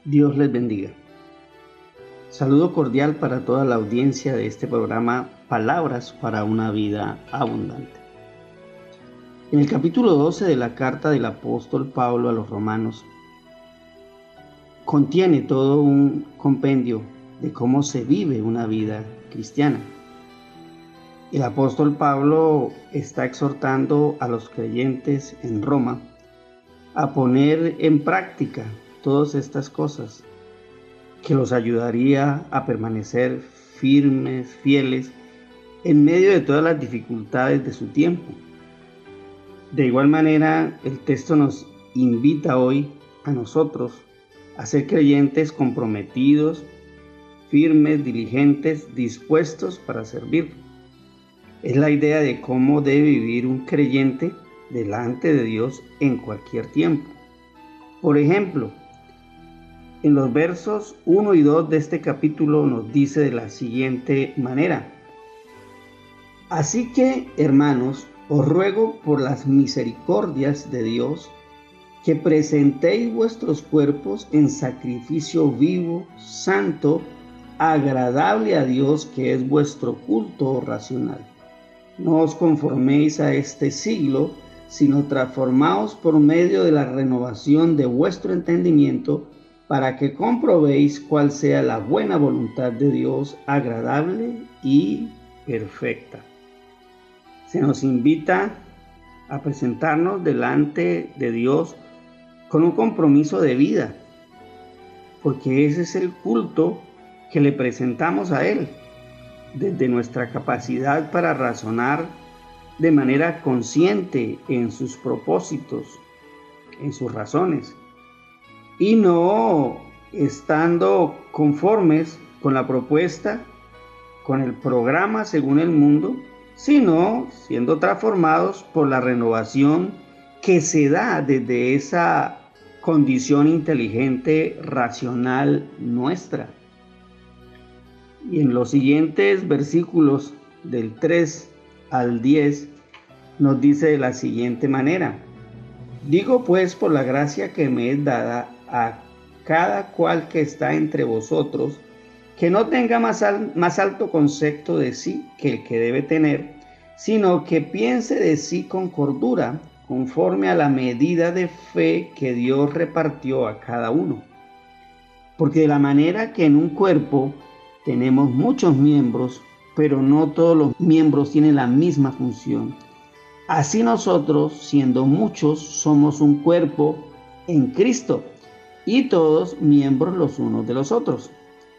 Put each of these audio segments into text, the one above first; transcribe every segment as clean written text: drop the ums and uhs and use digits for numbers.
Dios les bendiga. Saludo cordial para toda la audiencia de este programa Palabras para una vida abundante. En el capítulo 12 de la carta del apóstol Pablo a los romanos, contiene todo un compendio de cómo se vive una vida cristiana. El apóstol Pablo está exhortando a los creyentes en Roma a poner en práctica todas estas cosas que los ayudaría a permanecer firmes, fieles, en medio de todas las dificultades de su tiempo. De igual manera, el texto nos invita hoy a nosotros a ser creyentes comprometidos, firmes, diligentes, dispuestos para servir. Es la idea de cómo debe vivir un creyente delante de Dios en cualquier tiempo. Por ejemplo, en los versos 1 y 2 de este capítulo nos dice de la siguiente manera: Así que, hermanos, os ruego por las misericordias de Dios que presentéis vuestros cuerpos en sacrificio vivo, santo, agradable a Dios, que es vuestro culto racional. No os conforméis a este siglo, sino transformaos por medio de la renovación de vuestro entendimiento, para que comprobéis cuál sea la buena voluntad de Dios, agradable y perfecta. Se nos invita a presentarnos delante de Dios con un compromiso de vida, porque ese es el culto que le presentamos a Él, desde nuestra capacidad para razonar de manera consciente en sus propósitos, en sus razones, y no estando conformes con la propuesta, con el programa según el mundo, sino siendo transformados por la renovación que se da desde esa condición inteligente, racional nuestra. Y en los siguientes versículos del 3 al 10 nos dice de la siguiente manera: Digo pues por la gracia que me es dada a cada cual que está entre vosotros, que no tenga más alto concepto de sí que el que debe tener, sino que piense de sí con cordura, conforme a la medida de fe que Dios repartió a cada uno. Porque de la manera que en un cuerpo tenemos muchos miembros, pero no todos los miembros tienen la misma función, así nosotros, siendo muchos, somos un cuerpo en Cristo, y todos miembros los unos de los otros.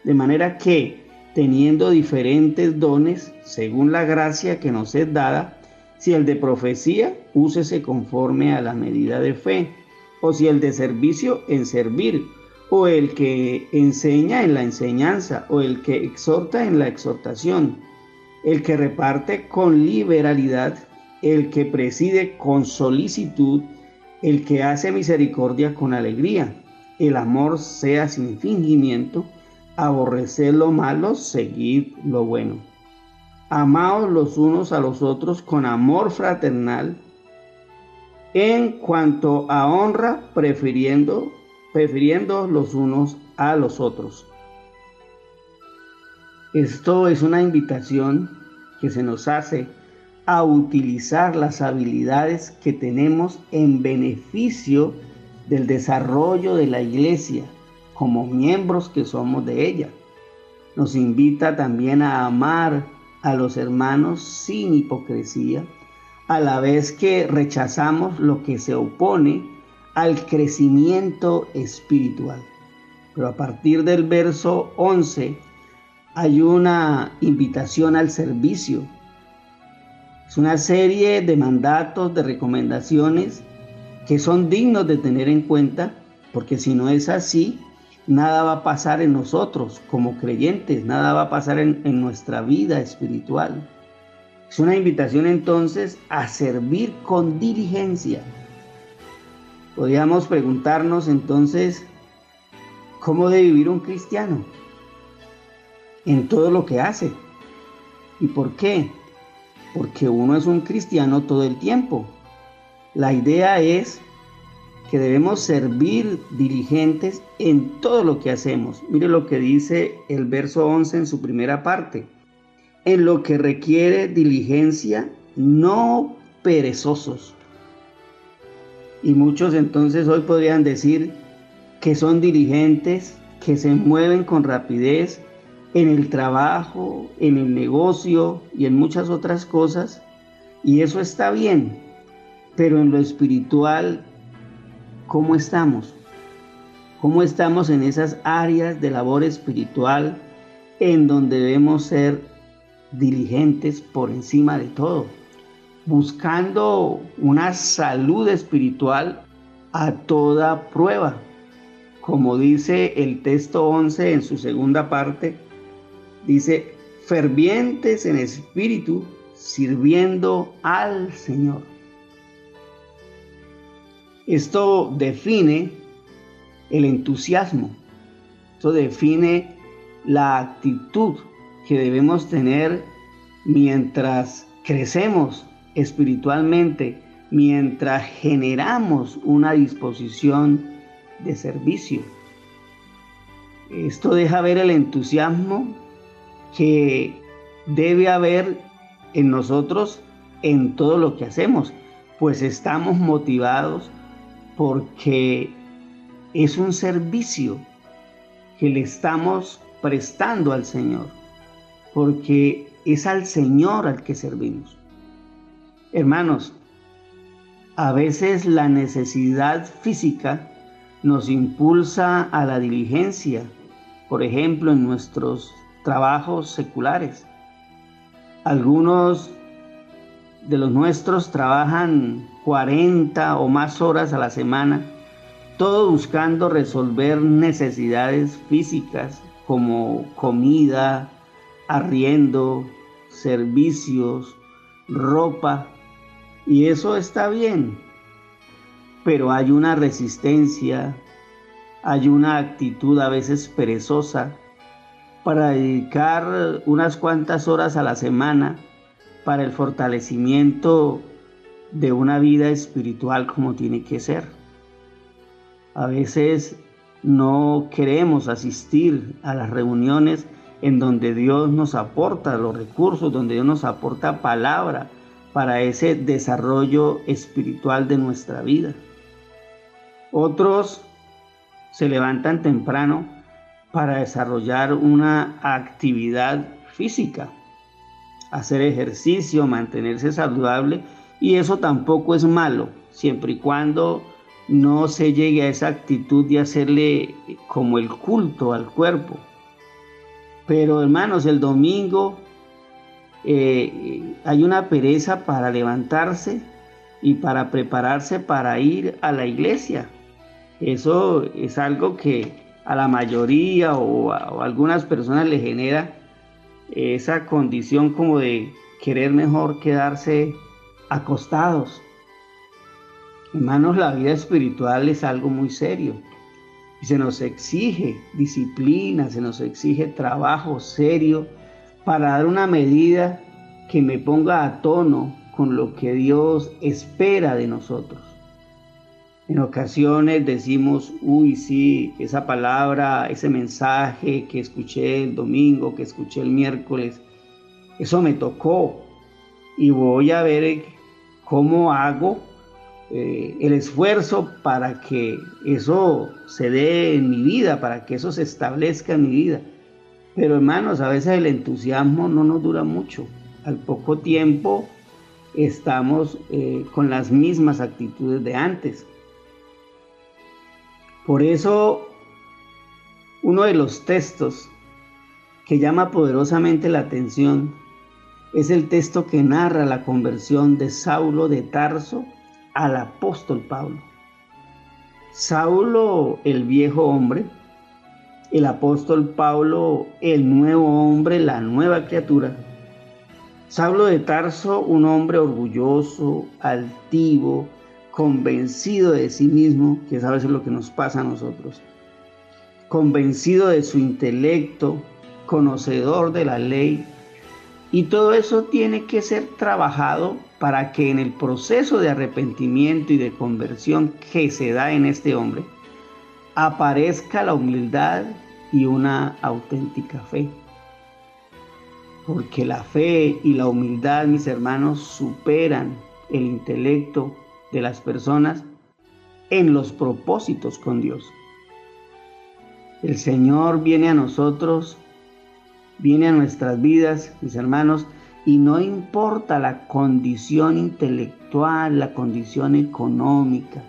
De manera que, teniendo diferentes dones, según la gracia que nos es dada, si el de profecía, úsese conforme a la medida de fe, o si el de servicio, en servir, o el que enseña en la enseñanza, o el que exhorta en la exhortación, el que reparte con liberalidad, el que preside con solicitud, el que hace misericordia con alegría. El amor sea sin fingimiento, aborreced lo malo, seguid lo bueno. Amaos los unos a los otros con amor fraternal, en cuanto a honra, prefiriendo los unos a los otros. Esto es una invitación que se nos hace a utilizar las habilidades que tenemos en beneficio del desarrollo de la iglesia, como miembros que somos de ella. Nos invita también a amar a los hermanos sin hipocresía, a la vez que rechazamos lo que se opone al crecimiento espiritual. Pero a partir del verso 11 hay una invitación al servicio. Es una serie de mandatos, de recomendaciones que son dignos de tener en cuenta, porque si no es así, nada va a pasar en nosotros como creyentes, nada va a pasar en nuestra vida espiritual. Es una invitación entonces a servir con diligencia. Podríamos preguntarnos entonces, ¿cómo debe vivir un cristiano? En todo lo que hace. ¿Y por qué? Porque uno es un cristiano todo el tiempo. La idea es que debemos servir diligentes en todo lo que hacemos. Mire lo que dice el verso 11 en su primera parte. En lo que requiere diligencia, no perezosos. Y muchos entonces hoy podrían decir que son diligentes, que se mueven con rapidez en el trabajo, en el negocio y en muchas otras cosas. Y eso está bien, pero en lo espiritual, ¿cómo estamos? ¿Cómo estamos en esas áreas de labor espiritual en donde debemos ser diligentes por encima de todo? Buscando una salud espiritual a toda prueba. Como dice el texto 11 en su segunda parte, dice, fervientes en espíritu, sirviendo al Señor. Esto define el entusiasmo, esto define la actitud que debemos tener mientras crecemos espiritualmente, mientras generamos una disposición de servicio. Esto deja ver el entusiasmo que debe haber en nosotros en todo lo que hacemos, pues estamos motivados porque es un servicio que le estamos prestando al Señor, porque es al Señor al que servimos. Hermanos, a veces la necesidad física nos impulsa a la diligencia, por ejemplo, en nuestros trabajos seculares. Algunos de los nuestros trabajan 40 o más horas a la semana, todo buscando resolver necesidades físicas como comida, arriendo, servicios, ropa, y eso está bien, pero hay una resistencia, hay una actitud a veces perezosa para dedicar unas cuantas horas a la semana para el fortalecimiento de una vida espiritual como tiene que ser. A veces no queremos asistir a las reuniones en donde Dios nos aporta los recursos, donde Dios nos aporta palabra para ese desarrollo espiritual de nuestra vida. Otros se levantan temprano para desarrollar una actividad física, hacer ejercicio, mantenerse saludable, y eso tampoco es malo, siempre y cuando no se llegue a esa actitud de hacerle como el culto al cuerpo. Pero hermanos, el domingo hay una pereza para levantarse y para prepararse para ir a la iglesia. Eso es algo que a la mayoría o a algunas personas le genera esa condición como de querer mejor quedarse acostados. Hermanos, la vida espiritual es algo muy serio y se nos exige disciplina, se nos exige trabajo serio para dar una medida que me ponga a tono con lo que Dios espera de nosotros. En ocasiones decimos, uy, sí, esa palabra, ese mensaje que escuché el domingo, que escuché el miércoles, eso me tocó y voy a ver cómo hago el esfuerzo para que eso se dé en mi vida, para que eso se establezca en mi vida. Pero hermanos, a veces el entusiasmo no nos dura mucho. Al poco tiempo estamos con las mismas actitudes de antes. Por eso, uno de los textos que llama poderosamente la atención es el texto que narra la conversión de Saulo de Tarso al apóstol Pablo. Saulo, el viejo hombre, el apóstol Pablo, el nuevo hombre, la nueva criatura. Saulo de Tarso, un hombre orgulloso, altivo, convencido de sí mismo, que es a veces lo que nos pasa a nosotros, convencido de su intelecto, conocedor de la ley, Y todo eso tiene que ser trabajado para que en el proceso de arrepentimiento y de conversión que se da en este hombre, aparezca la humildad y una auténtica fe. Porque la fe y la humildad, mis hermanos, superan el intelecto de las personas en los propósitos con Dios. El Señor viene a nosotros, viene a nuestras vidas, mis hermanos, y no importa la condición intelectual, la condición económica,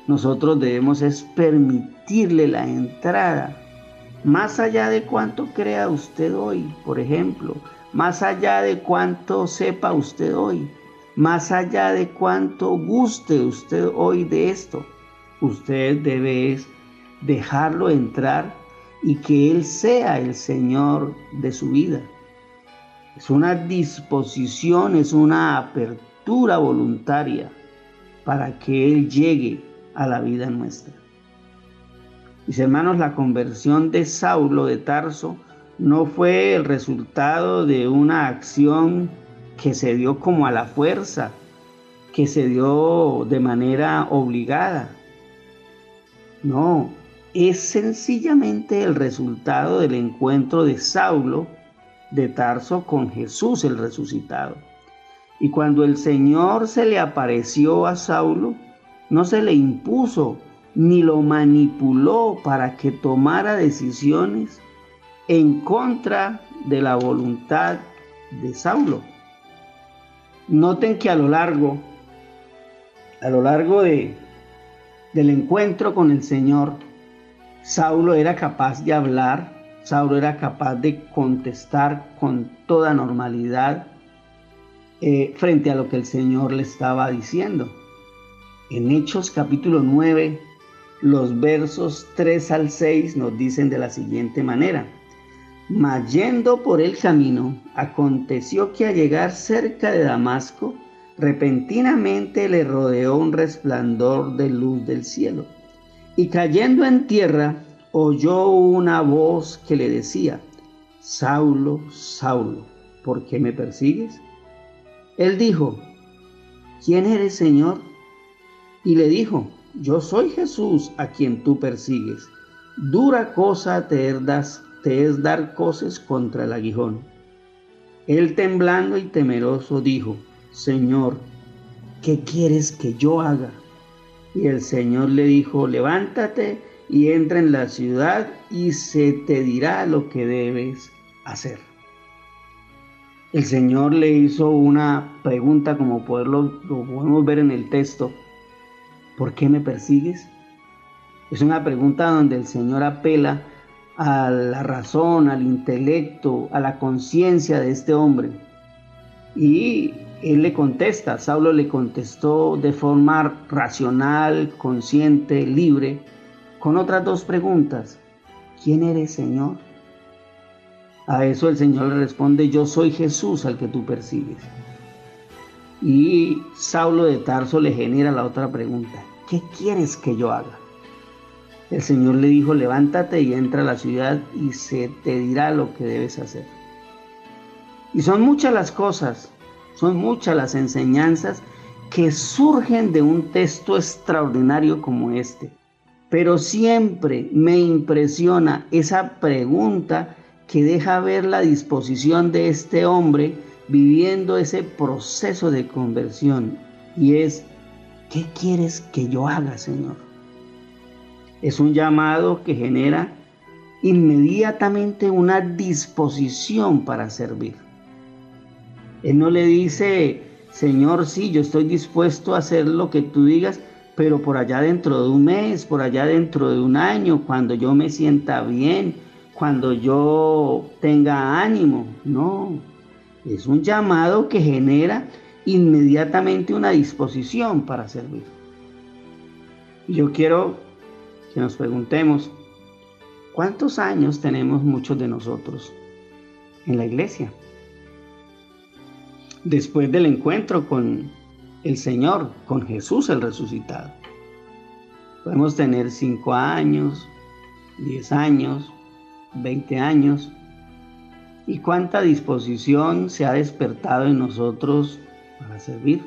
nosotros debemos es permitirle la entrada, más allá de cuánto crea usted hoy, por ejemplo, más allá de cuánto sepa usted hoy, más allá de cuánto guste usted hoy de esto, usted debe dejarlo entrar y que Él sea el Señor de su vida. Es una disposición, es una apertura voluntaria para que Él llegue a la vida nuestra. Mis hermanos, la conversión de Saulo de Tarso no fue el resultado de una acción que se dio como a la fuerza, que se dio de manera obligada. No, es sencillamente el resultado del encuentro de Saulo de Tarso con Jesús el resucitado. Y cuando el Señor se le apareció a Saulo, no se le impuso ni lo manipuló para que tomara decisiones en contra de la voluntad de Saulo. Noten que a lo largo del encuentro con el Señor, Saulo era capaz de hablar, Saulo era capaz de contestar con toda normalidad frente a lo que el Señor le estaba diciendo. En Hechos capítulo 9, los versos 3 al 6 nos dicen de la siguiente manera: mas yendo por el camino, aconteció que al llegar cerca de Damasco, repentinamente le rodeó un resplandor de luz del cielo. Y cayendo en tierra, oyó una voz que le decía: Saulo, Saulo, ¿por qué me persigues? Él dijo: ¿quién eres, Señor? Y le dijo: yo soy Jesús a quien tú persigues. Dura cosa te es dar coces contra el aguijón. Él, temblando y temeroso, dijo: Señor, ¿qué quieres que yo haga? Y el Señor le dijo: levántate y entra en la ciudad y se te dirá lo que debes hacer. El Señor le hizo una pregunta, como lo podemos ver en el texto: ¿por qué me persigues? Es una pregunta donde el Señor apela a la razón, al intelecto, a la conciencia de este hombre. Y él le contesta, Saulo le contestó de forma racional, consciente, libre, con otras dos preguntas. ¿Quién eres, Señor? A eso el Señor le responde: yo soy Jesús al que tú persigues. Y Saulo de Tarso le genera la otra pregunta: ¿qué quieres que yo haga? El Señor le dijo: levántate y entra a la ciudad y se te dirá lo que debes hacer. Y son muchas las cosas, son muchas las enseñanzas que surgen de un texto extraordinario como este. Pero siempre me impresiona esa pregunta que deja ver la disposición de este hombre viviendo ese proceso de conversión. Y es: ¿qué quieres que yo haga, Señor? Es un llamado que genera inmediatamente una disposición para servir. Él no le dice: Señor, sí, yo estoy dispuesto a hacer lo que tú digas, pero por allá dentro de un mes, por allá dentro de un año, cuando yo me sienta bien, cuando yo tenga ánimo. No, es un llamado que genera inmediatamente una disposición para servir. Y yo quiero que nos preguntemos: ¿cuántos años tenemos muchos de nosotros en la iglesia? Después del encuentro con el Señor, con Jesús el resucitado. Podemos tener 5 años, 10 años, 20 años. y cuánta disposición se ha despertado en nosotros para servir.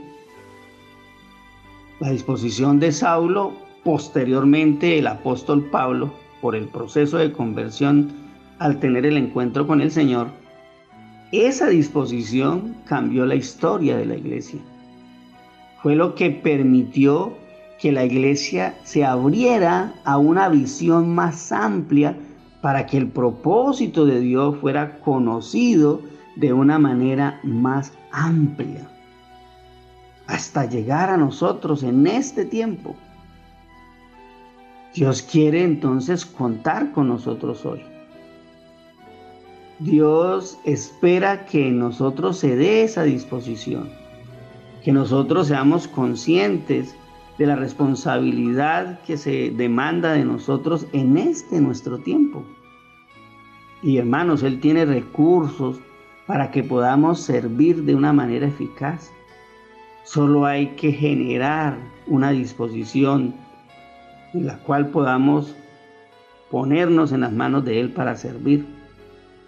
La disposición de Saulo, posteriormente el apóstol Pablo, por el proceso de conversión al tener el encuentro con el Señor, esa disposición cambió la historia de la iglesia. Fue lo que permitió que la iglesia se abriera a una visión más amplia para que el propósito de Dios fuera conocido de una manera más amplia, hasta llegar a nosotros en este tiempo. Dios quiere entonces contar con nosotros hoy. Dios espera que en nosotros se dé esa disposición, que nosotros seamos conscientes de la responsabilidad que se demanda de nosotros en nuestro tiempo. Y hermanos, Él tiene recursos para que podamos servir de una manera eficaz. Solo hay que generar una disposición en la cual podamos ponernos en las manos de Él para servir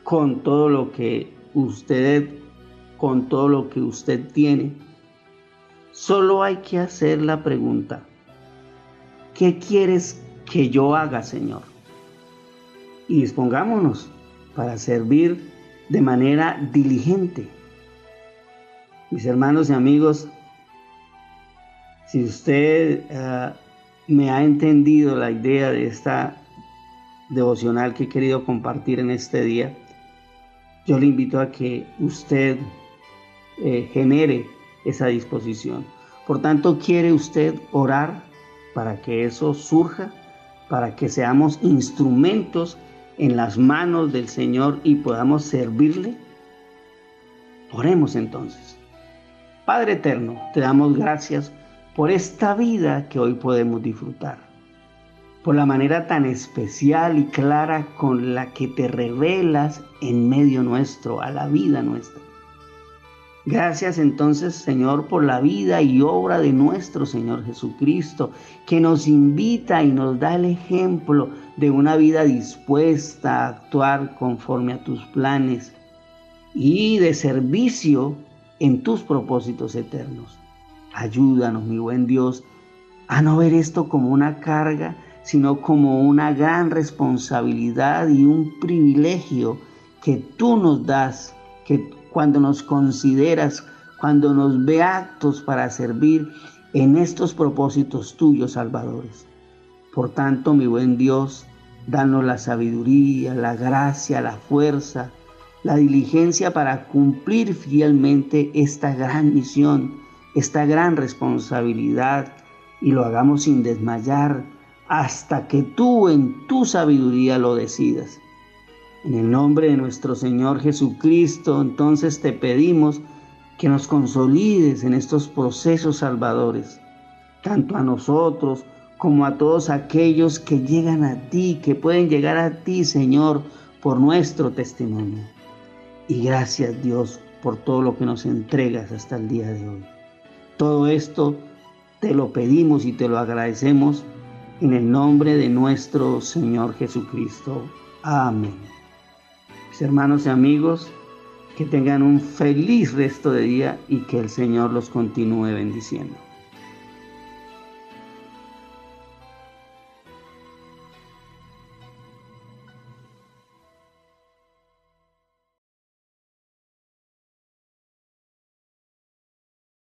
con todo lo que usted tiene. Solo hay que hacer la pregunta: ¿qué quieres que yo haga, Señor? Y dispongámonos para servir de manera diligente. Mis hermanos y amigos, si usted me ha entendido la idea de esta devocional que he querido compartir en este día, yo le invito a que usted genere esa disposición. Por tanto, ¿quiere usted orar para que eso surja? Para que seamos instrumentos en las manos del Señor y podamos servirle. Oremos entonces. Padre eterno, te damos gracias por esta vida que hoy podemos disfrutar, por la manera tan especial y clara con la que te revelas en medio nuestro, a la vida nuestra. Gracias entonces, Señor, por la vida y obra de nuestro Señor Jesucristo, que nos invita y nos da el ejemplo de una vida dispuesta a actuar conforme a tus planes y de servicio en tus propósitos eternos. Ayúdanos, mi buen Dios, a no ver esto como una carga, sino como una gran responsabilidad y un privilegio que tú nos das, que cuando nos consideras, cuando nos ve aptos para servir en estos propósitos tuyos, salvadores. Por tanto, mi buen Dios, danos la sabiduría, la gracia, la fuerza, la diligencia para cumplir fielmente esta gran misión, esta gran responsabilidad, y lo hagamos sin desmayar hasta que tú en tu sabiduría lo decidas. En el nombre de nuestro Señor Jesucristo, entonces te pedimos que nos consolides en estos procesos salvadores, tanto a nosotros como a todos aquellos que llegan a ti, que pueden llegar a ti, Señor, por nuestro testimonio. Y gracias, Dios, por todo lo que nos entregas hasta el día de hoy. Todo esto te lo pedimos y te lo agradecemos en el nombre de nuestro Señor Jesucristo. Amén. Mis hermanos y amigos, que tengan un feliz resto de día y que el Señor los continúe bendiciendo.